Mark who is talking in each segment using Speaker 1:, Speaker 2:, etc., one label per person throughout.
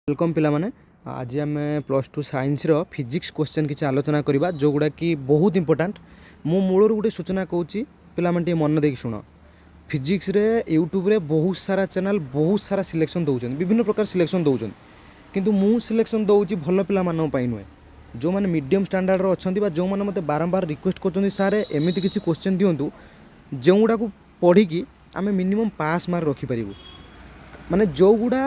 Speaker 1: Welcome पिला माने आज आम +2 साइंस रो फिजिक्स क्वेश्चन किसी आलोचना करवा जो गुड़ा कि बहुत इंपोर्टाट मु मूलर गोटे सूचना कहूँ पिला माने मन देख शुण फिजिक्स रे यूट्यूब रे बहुत सारा चैनल बहुत सारा सिलेक्शन दौरान विभिन्न प्रकार सिलेक्शन दौरान किंतु मु सिलेक्शन दौची भल पिला नुहे जो मैंने मीडियम स्टैंडर्ड अच्छा जो मैंने मत बारंबार रिक्वेस्ट कर सार एमती किसी क्वेश्चन दिंतु जो गुड़ा पढ़ी आम मिनिमम पास मार्क रखिपर माने जो गुड़ा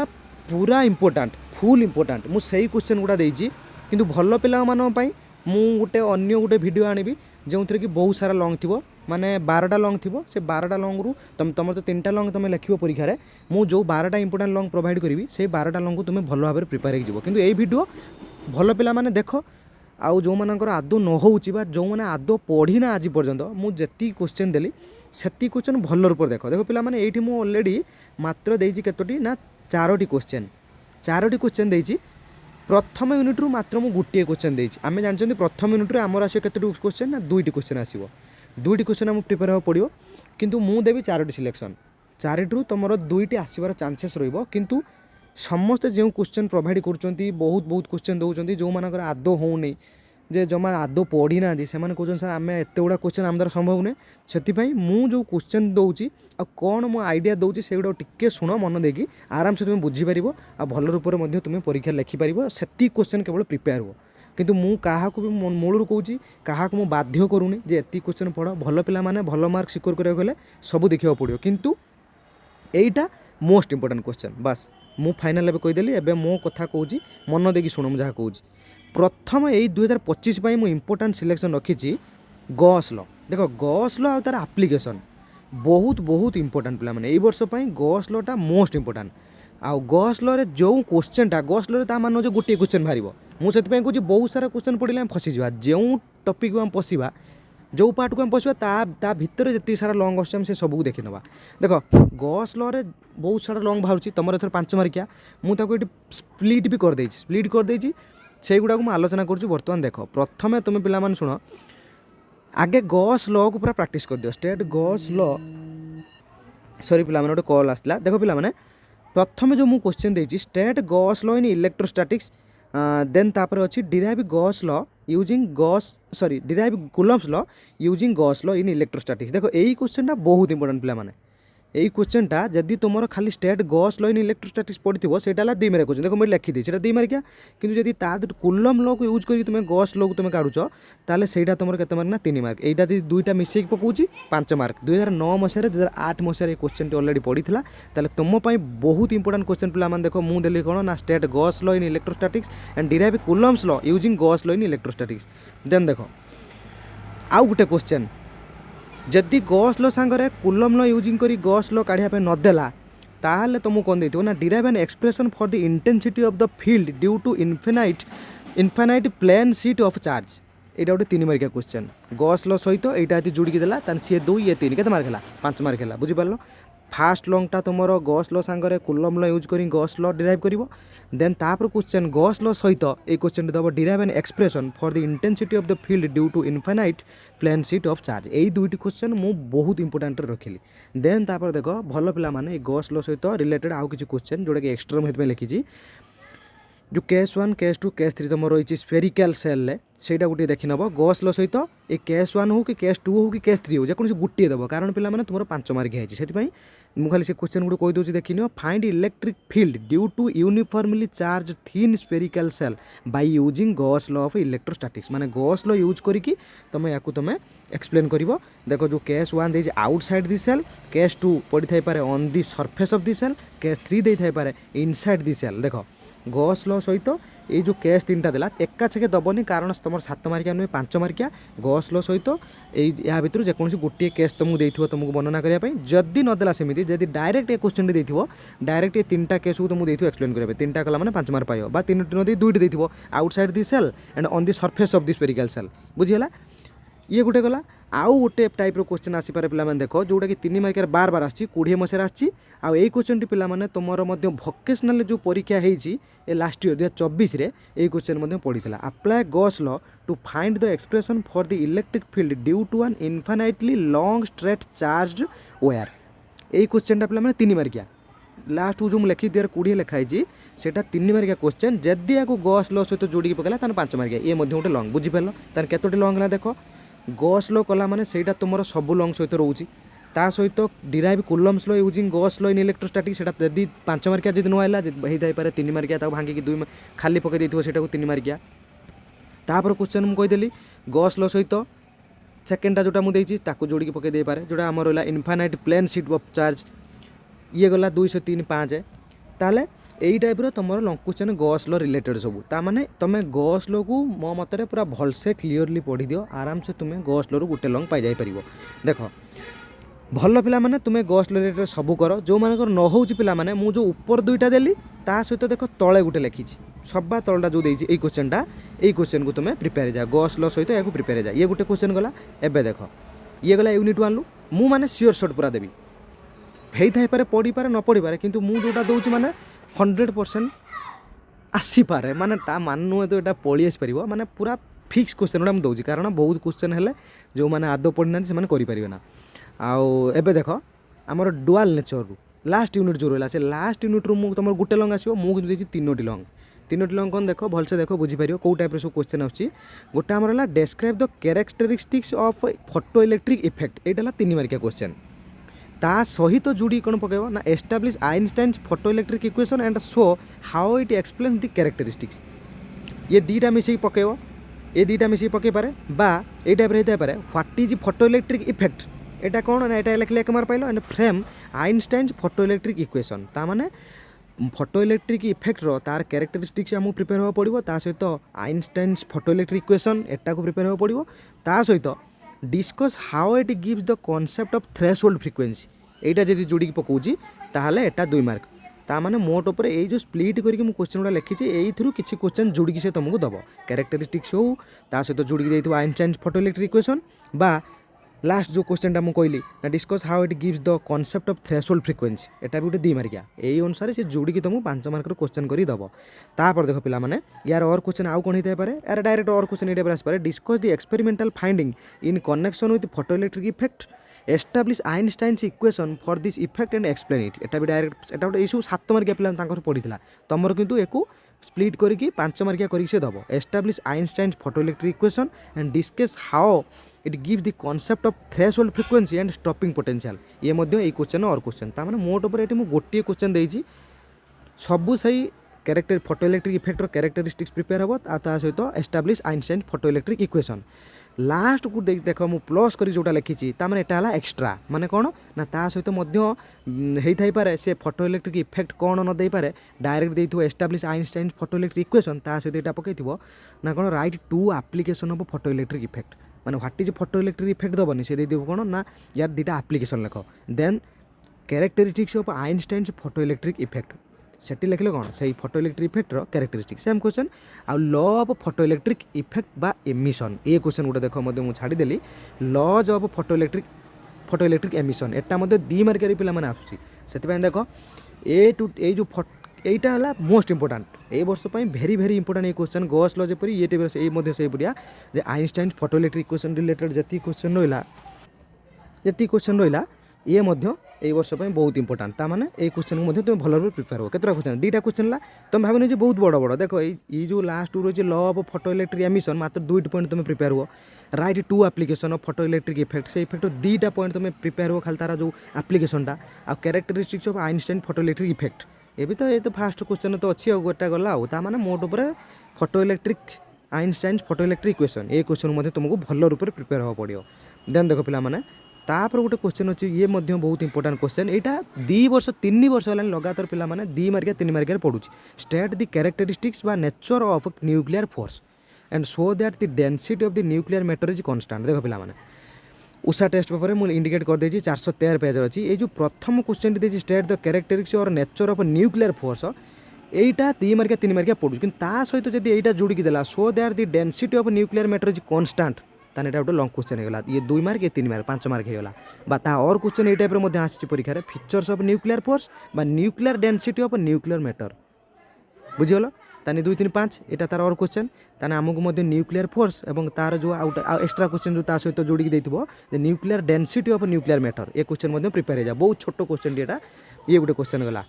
Speaker 1: पूरा इंपोर्टाट फुल इंपोर्टाट मुझे क्वेश्चन गुड़ा देती किंतु भल पिला गोटे अन्य गोटे वीडियो आनी जो थी कि बहुत सारा लंग थी माने 12टा लंग थी से 12टा लंग रु तुम तो 3टा लंग तुम लिख परीक्षा रे मु जो 12टा इंपोर्टाट लंग प्रोवाइड करी से 12टा लंग को तुम भल भाव प्रिपेयर हो किंतु यही वीडियो भल पिला माने देख आउ जो मानकर आदौ न होउची बा जो माने आदौ पढ़ी ना आज पर्यंत मुझे क्वेश्चन देली सेती क्वेश्चन भल रूप देख देख पिला माने एठी मु ऑलरेडी मात्र देइची केतोटी ना 4टी क्वेश्चन देइची प्रथम यूनिट रु मात्र मु गोटे क्वेश्चन देइची आमे जानछन प्रथम यूनिट रे हमर आसे केतोटी क्वेश्चन ना 2टी क्वेश्चन आसीबो 2टी क्वेश्चन हम प्रिपेयर हो पड़िबो किंतु मु देबी 4टी सिलेक्शन 4टी रु तमरो 2टी आसीबार चांसेस रहइबो किंतु समस्त जो क्वेश्चन प्रोवाइड करुँच बहुत क्वेश्चन दौरान जो मानकर आदौ होनी जे जमा आदौ पढ़ी ना से कहते सर आम एत गुड़ा क्वेश्चन आम द्वारा संभव नुहे से मुझे क्वेश्चन दूसरी आ कौन मो आइडिया दूसरी से गुड़ा टिके शुण मन देकी आराम से तुम बुझीपर आ भल रूप में तुम परीक्षा लिखिपर से क्वेश्चन केवल प्रिपेयर हो किंतु मु क्या भी मूलर कहूँ क्या मु बाध्य करूनी जे एति क्वेश्चन पढ़ भल पिला माने भल मार्क सिक्योर करा गले सब देखा पड़ो किंतु एटा मोस्ट इंपोर्टेंट क्वेश्चन बस मु फाइनाल एबे कहीदेली एबे मो कथा कहूँ मन देकी शुण जहाँ कहूँ प्रथम यही 2025 मु इंपोर्टाट सिलेक्शन रखी गॉस लॉ देख गॉस लॉ तार एप्लिकेशन बहुत इंपोर्टाट पिला माने वर्ष गॉस लॉ टा मोस्ट इंपोर्टाट आउ गॉस लॉ रे जो क्वेश्चन टा गॉस लॉ रे ता मान जो गोटे क्वेश्चन बाहर मुझे कहूँ बहुत सारा क्वेश्चन पढ़े आम फसी जा जो टॉपिक आम पशिबा जो पार्ट को आम पशिबा ता भितर जितनी सारा लॉन्ग आम से सबको देखी नवा देख गॉस लॉ रे बहुत सारा लॉन्ग बाहर तुम एथर 5 मार्किया मुझे स्प्लिट भी करदे से गुड़ा को आलोचना करुँ बर्तमान देख प्रथम तुम पिला शुण आगे गॉस लॉ को पूरा प्रैक्टिस कर दियो स्टेट गॉस लॉ सॉरी पिला गोटे कॉल आसला देख पिला प्रथम जो मु क्वेश्चन देती state Gauss law in electrostatics then तापर अच्छी derive Gauss law using derive Coulomb's law using Gauss law in electrostatics देखो यही क्वेश्चन बहुत इंपोर्टेंट पिला यही क्वेश्चन टा जदि तुम खाली state Gauss law in electrostatics पढ़ी से 2 मार्क क्वेश्चन देखो मुझे लिखी दी 2 मार्किया किंतु जदि कूलम लॉ को यूज करी तुम गॉस लॉ को तुम काढ़ुच ताले सेटा तुम केते मार्क ना 3 मार्क एटा दी दुईटा मिसेक पकाउची 5 मार्क 2009 मसीह 2008 मसीह क्वेश्चन टी ऑलरेडी पड़ी था ताले तुम बहुत इंपोर्टेंट क्वेश्चन पिला माने देखो मु देली कोन ना state Gauss law in electrostatics and derive Coulomb's law using Gauss law in electrostatics then देखो आउ गुटे क्वेश्चन जदि गॉस लॉ सांगरे कूलम लॉ यूजिंग करी गॉस लॉ काढ़िया पे नदेला ताहले तुमको कौन देथिबो ना derive an expression for the intensity of the field due to infinite plane sheet of charge एटा गोटे 3 मार्किया क्वेश्चन गॉस लॉ सहित एटा यदि जोड़ी देला तान सी 2 ये 3 केते मार्क हला 5 मार्क हला बुझी पारलो फास्ट लॉन्गटा तुमरो गॉस लॉ सांगरे कूलम लॉ यूज करी गॉस लॉ डिराइव करिवो देन तापर क्वेश्चन गॉस लॉ सहित ए क्वेश्चन दबो derive an expression for the intensity of the field due to infinite plane sheet of charge यही 2टी क्वेश्चन मु बहुत इंपोर्टेंट रखिली देन तापर देखो भल पिला माने गॉस लॉ सहित रिलेटेड आउ किछि क्वेश्चन जोडा कि एक्स्ट्रा में लिखी जो केस 1 केस 2 केस 3 तुम रही स्फेरिकल सेल सेटा गोटे देखी नब गॉस लॉ सहित ए केस 1 हो कि केस 2 हो कि केस 3 हो जेकोसी गोटे देव कारण पिला माने तुम 5 मार्क है से मु खाली से क्वेश्चन गुड कही दूसरी देखी find electric field due to uniformly charge thin spherical shell by using Gauss law of electrostatics माने गॉस लॉ यूज करिकी तुम या तुम एक्सप्लेन करिवो देखो जो केस 1 दे आउटसाइड दी सेल केस 2 पड़ी थाई पारे on the surface of the shell case 3 दे थाई पारे इनसाइड दी सेल देखो गॉस लॉ सहित ये जो केस 3टा देला एका छके दबनी कारण तुम 7 मार्किया नुहे 5 मार्किया गॉस लॉ सहित या भितर जेकोसी गोटे केस तुमको देथिबो तुमको वर्णना करिया पई जदि नदेला सेमिति जदि डायरेक्ट ए क्वेश्चन देथिबो डायरेक्ट ये 3टा केस को तुमको देथिबो एक्सप्लेन करिया पई 3टा कला माने 5 मार्क पाइयो बा 3टी नदी 2टी देथिबो outside the shell and on the surface of the spherical shell बुझियला ये गोटे गला आउ गोटे टाइप रो क्वेश्चन आसी पारे पिला माने देखो जोटा कि 3 मार्क बार बार आछि 20 मसेर आछि आउ ए क्वेश्चन टी पिला माने तुमरो मध्य वोकेशनल जो परीक्षा हेछि ए लास्ट ईयर 2024 रे ए क्वेश्चन मध्य पड़ीला apply Gauss law to find the expression for the electric field due to an infinitely long straight charged wire ए क्वेश्चन टा पिला माने 3 मार्किया लास्ट को जो लिखी दिए 20 लिखाई से 3 मार्किया क्वेश्चन जदि या गस ल सहित जोड़ी पकड़ा तान 5 मार्किया ये गोटे लंग बुझीपार तार केतोटी लंग है देख गस ल कला माने सेटा तुम सब लंग सहित रोचे ता सहित डिराइव कुलम्स ल यूजिंग गस ल इन इलेक्ट्रोस्टैटिक सेटा जदि 5 मार्किया जब नुआला होई पारे 3 मार्किया भांगिकी 2 खाली पकई देथिबो सेटा को 3 मार्किया तापर क्वेश्चन मुझे कहीदेली गस ल सहित सेकेंडटा जोटा मुझे ताको जोड़ी पकई दे पारे जोटा आम रहा infinite plane sheet of charge ये गला 203 5 ताले यही टाइप्र तुम लंग क्वेश्चन गस ल रिलेटेड सब ताने तुम गस ल को मो मतरे पूरा भलसे क्लीयरली पढ़ी दियो आराम से तुम्हें गस ल गोटे लंग पाई जापर देख भल पिला माने तुम्हें गस ल रिलेटेड सब कर जो मानकर न होउची पिला माने मु जो ऊपर दुईटा देली ता सहित देख तले गोटे लिखी सबा तलटा जो देछि एई क्वेश्चन को तुम्हें प्रिपेयर जा गस ल सहित या प्रिपेयर जा ये गोटे क्वेश्चन गला एबे देख ये गला यूनिट 1 लु मु माने श्योर शॉट पूरा देबी हेई थाई पारे पढ़ी पारे न पढ़ी पारे किंतु मु जोटा दउछि माने 100% आसी पारे माने ता माननु तो एटा पळी आसी परिबो माने पूरा फिक्स क्वेश्चन उडा हम दउछि कारण बहुत क्वेश्चन हेले जो माने आदो पढ़ी ना से माने करि परिबे ना आउ एबे देख हमर डुअल नेचर रु लास्ट यूनिट जो रहला से लास्ट यूनिट रु मु तमर गुटे लंग आसीबो मु देछि तीनोटी लंग कोन देखो भलसे देखो बुझी पारियो को टाइप रे सब क्वेश्चन आछि गोटे हमर हला describe the characteristics of photo electric effect एटा हला 3 मार्किया क्वेश्चन ता सहित जोड़ी कौन पकेब ना establish Einstein's photoelectric equation and show how it explain the characteristics ये दीटा मिसई पकेब ये दीटा मिसई पकई पारे बा ये टाइप होता पारे what is photoelectric effect एटा कौन ना एटा लिखले एक मार पाइलो and frame Einstein's photoelectric equation ता माने फोटो इलेक्ट्रिक इफेक्ट रो तार कैरेक्टरिस्टिक्स आमको प्रिपेयर हो पड़ो ता सहित आइनस्टाइन्स फोटो इलेक्ट्रिक इक्वेशन एटा को प्रिपेयर हो पड़ो ता सहित discuss how it gives the concept of threshold frequency एटा जदि जोड़ी पकाउची ताहले एटा 2 मार्क ता माने मोट ऊपर ए जो स्प्लिट करके मु क्वेश्चन गुडा लिखी एई थ्रू किछि क्वेश्चन जोड़ी से तुमको दबो कैरेक्टरिस्टिक्स हो ता सहित जोड़ी देइथो आइनस्टाइन फोटो इलेक्ट्रिक इक्वेशन बा लास्ट जो क्वेश्चन मु कहली ना discuss how it gives the concept of threshold frequency एटा भी गोटे 2 मार्किया एई अनुसार से जोड़ी की तुमको 5 मार्क रो क्वेश्चन करी दबो तापर देखो पिला माने यार और क्वेश्चन आउ कोन हिते पारे यार डायरेक्ट और क्वेश्चन एटा पर आस पारे discuss the experimental finding in connection with photoelectric effect establish Einstein's equation for this effect and explain it एटा भी डायरेक्ट एटा गोटे इशू 7 मार्किया पिला तांकर पढितला तमर किंतु एको स्प्लिट करके 5 मार्किया करी से दबो establish Einstein's photoelectric equation and discuss how it gives the concept of threshold frequency and stopping potential ये मध्य ए क्वेश्चन और क्वेश्चन ता माने मोट ऊपर एटी मु गोटिए क्वेश्चन देइछि सबु सही character photo electric effect characteristics prepare हो ता सहित establish Einstein photoelectric equation last को देख मु प्लस करी जोटा लिखी ताने एटा हला एक्स्ट्रा माने कोन ना ता सहित मध्य हेई थाई पारे से फोटो इलेक्ट्रिक इफेक्ट कोन न देई पारे डायरेक्ट देइथो establish Einstein photoelectric equation ता सहित एटा पकैथिबो ना कोन write two application of photo electric effect माने what is photoelectric effect दबनी से देइथो कोन ना यार दुटा एप्लीकेशन लिखो then characteristics of Einstein's photoelectric effect सेठी लिखले कौन से photoelectric effect characteristic same question आ law of photo electric effect बा एमिशन ये क्वेश्चन गोटे देख मुझे छाड़देली laws of photo electric emission एटा 2 मार्किया पिला माने आसुची सेति देख ए टू ए जो एटा हला मोस्ट इंपोर्टेंट ए वर्ष पई वेरी वेरी इंपोर्टेंट ये क्वेश्चन गॉस लॉ जेपरी ये टेबल से मध्य से बुढ़िया जे Einstein photoelectric equation related जति क्वेश्चन रहिला ये मध्य ए वर्ष पई बहुत इंपोर्टेंट ता माने ए क्वेश्चन को मध्य तुम भल भाव प्रिपेयर हो केतरा क्वेश्चन 2टा क्वेश्चन ला तुम भाबनी जे बहुत बड़ बड़ देखो ये जो लास्ट रो जे law of photo electric emission मात्र 2 पॉइंट तुम प्रिपेयर हो write two application of photo electric effect से इफेक्ट 2टा पॉइंट तुम प्रिपेयर हो खाली तारा जो एप्लीकेशनटा आ characteristics of Einstein photoelectric effect ये भी तो ये तो फास्ट क्वेश्चन तो अच्छी गोटा गला ता माने मोट ऊपर photo electric Einstein photoelectric equation ये क्वेश्चन मध्य तुमको भल रूप से प्रिपेयर हो पड़ो देन देखो पिला माने तापर गोटे क्वेश्चन अच्छी ये मध्य बहुत इंपोर्टेंट क्वेश्चन यहाँ 2 वर्ष 3 वर्ष है लगातार पिला माने 2 मार्किया 3 मार्किया पढ़ुची स्टेट द कैरेक्टरिस्टिक्स बा nature of nuclear force and show that the density of the nuclear matter is constant देखो पिला माने उषा टेस्ट पेपर मुझे इंडिकेट कर देछि 413 पेज अच्छी ये जो प्रथम क्वेश्चन देछि स्टेट द कैरेक्टरिस्टिक्स और नेचर ऑफ न्यूक्लियर फोर्स एटा 2 मार्किया 3 मार्किया पढ़ुची किंतु ता सहित जदि एटा जोड़ी देला show that the density of nuclear matter is constant ताने एटा गोटे लॉन्ग क्वेश्चन हो गला ये 2 मार्क ये 3 मार्क 5 मार्क हो गला बा ता और क्वेश्चन ए टाइप रो मध्ये आछि परीक्षा रे फीचर्स ऑफ न्यूक्लियर फोर्स बा nuclear density of nuclear matter बुझियलो ताने 2 3 5 एटा तार और क्वेश्चन ताने हमकु मध्ये न्यूक्लियर फोर्स एवं तार जो एक्स्ट्रा क्वेश्चन जो ता सहित जोड़ी देथिबो जे nuclear density of nuclear matter ए क्वेश्चन मध्ये प्रिपेयर हो जा बहुत छोटो क्वेश्चन एटा ये गोटे क्वेश्चन गला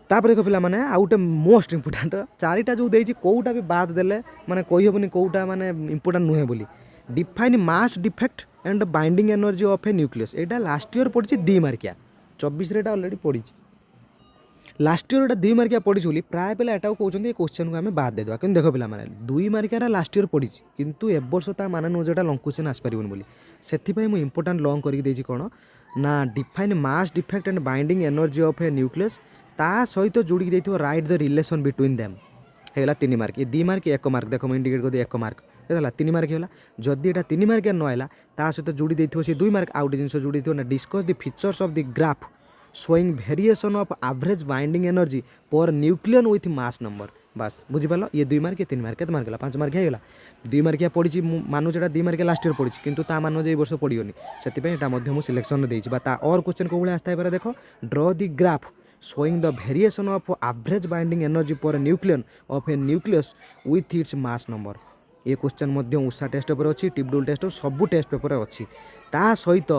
Speaker 1: तापर देख पिला माने आउ गोटे मोस्ट इंपोर्टाट चारिटा जो देछि कोउटा भी बाद देले माने कहि हेबनी कोउटा माने इंपोर्टाट नुहे बोली define mass defect and binding energy of a nucleus Etah last year पड़ी 2 मार्किया 24 रे एटा ऑलरेडी पड़ी लास्ट ईयर एटा 2 मार्किया पड़ी बोली प्राय पिला एटा कहउछन ए क्वेश्चन को हमें बाद दे दवा किन देखो पिला माने 2 मार्किया लास्ट ईयर पड़ी किंतु ए वर्ष ता माने नो जेटा लॉन्ग क्वेश्चन आस परिबन बोली सेथि पय मु इंपोर्टेंट लॉन्ग करि देछि कोन ना define mass defect and binding energy of a nucleus ता सहित जोड़ी देथिबो write the relation between them हेला 3 मार्क ये 2 मार्क 1 मार्क देखो मैं इंडिकेट कर दे 1 मार्क हेला 3 मार्क होला जदि एटा 3 मार्क न आइला ता सहित जोड़ी देथिबो से 2 मार्क आउट जिंस जोड़ी देथिबो ना discuss the features of the graph showing variation of average binding energy per nucleon with mass number बस बुझी पालो ये 2 मार्क 3 मार्क केते मार्क होला 5 मार्क हेला 2 मार्किया पड़ी मानु जेटा 2 मार्क लास्ट ईयर पड़ी किंतु ता मानु जे वर्ष पड़ियोनी सेति पे एटा मध्य मु सिलेक्शन देछि बा ता और क्वेश्चन को बळे आस्ता है देखो draw the graph showing the variation of average binding energy per nucleon of a nucleus with its mass number ये क्वेश्चन मध्य उषा टेस्ट पेपर अच्छी टिपडुल टेस्ट सब टेस्ट पेपर अच्छी ता सहित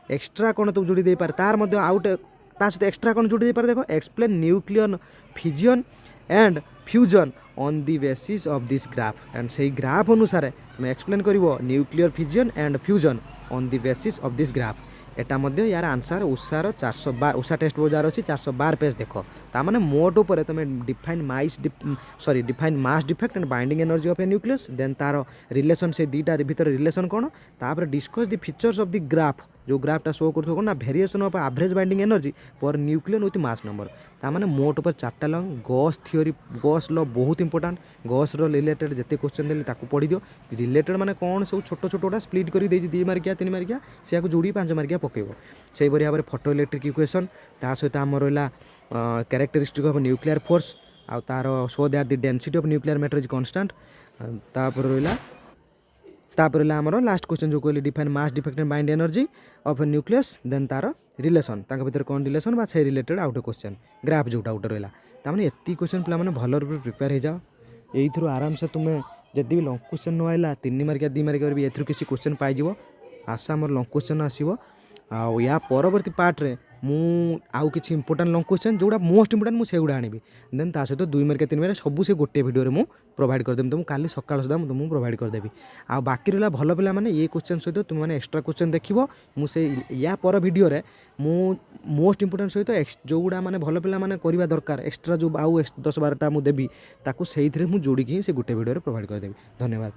Speaker 1: एक्स्ट्रा कौन तुम जोड़ी दे पार तार मध्य आउट ता सहित एक्स्ट्रा कौन जोड़ी दे पार देखो explain nucleon fission and fusion on the basis of this graph and से ग्राफ अनुसार तुम एक्सप्लेन करिवो nuclear fission and fusion on the basis of this graph एटा मध्य यार आंसर उषार 412 उषा टेस्ट जार अच्छी 412 पेज देख ताने मोट उपर तुम define mass defect and binding energy of a nucleus then तार रिलेशन से दीटा भीतर रिलेशन कौन तापर discuss the features of the graph जो ग्राफटा शो कर ना variation of average binding energy per nucleon with mass number ताने मोट उपर 4टा long Gauss theory Gauss law बहुत इंपोर्टेंट गॉस रो रिलेटेड जिते क्वेश्चन देली ताको पढ़ी दियो रिलेटेड माने कौन सब छोट छोटा स्प्लिट कर 2 मार्किया 3 मार्किया से जोड़ी 5 मार्किया पकेब से भाव में फोटो इलेक्ट्रिक इक्वेशन ता सहित आम रहा कैरेक्टरिस्टिक ऑफ न्यूक्लियर फोर्स आ तार show that the density of nuclear matter is constant तापर रहा आमर लास्ट क्वेश्चन जो कहली define mass defect and bind energy of a nucleus then तार रिलेशन भीतर कौन रिलेशन बा से रिलेटेड आउट क्वेश्चन ग्राफ जोटा आउट रहा ताने एति क्वेश्चन पे भल प्रिपेयर हो जाओ यही आराम से तुम्हें जदि भी लॉन्ग क्वेश्चन न आइला 3 मार्किया 2 मार्किया भी एथुर किसी क्वेश्चन पाइज आशा मोर लॉन्ग क्वेश्चन आसो या परवर्ती पार्ट रे मु आउ किसी इंपोर्टेंट लॉन्ग क्वेश्चन जोड़ा मोस्ट इंपोर्टेंट मुझे सेगुड़ा आनी देन ता सहित 2 मार्किया 3 मार्किया सब से गोटे वीडियो मु प्रोवाइड करदेवी तुमको काली सकाळ सुधा तुमको प्रोवाइड करदेवी आ बाकी रहा भल पिला माने ये क्वेश्चन सहित तुम मैंने एक्सट्रा क्वेश्चन देखो मुझे या पर वीडियो रे मु मोस्ट इंपोर्टेंट सहित जोड़ा माने भल पिला माने करबा दरकार एक्सट्रा जो आउ 10-12टा मु देबी ताकू सेहिथरे मु जोड़ी से गोटे वीडियो रे प्रोवाइड करदेवी धन्यवाद।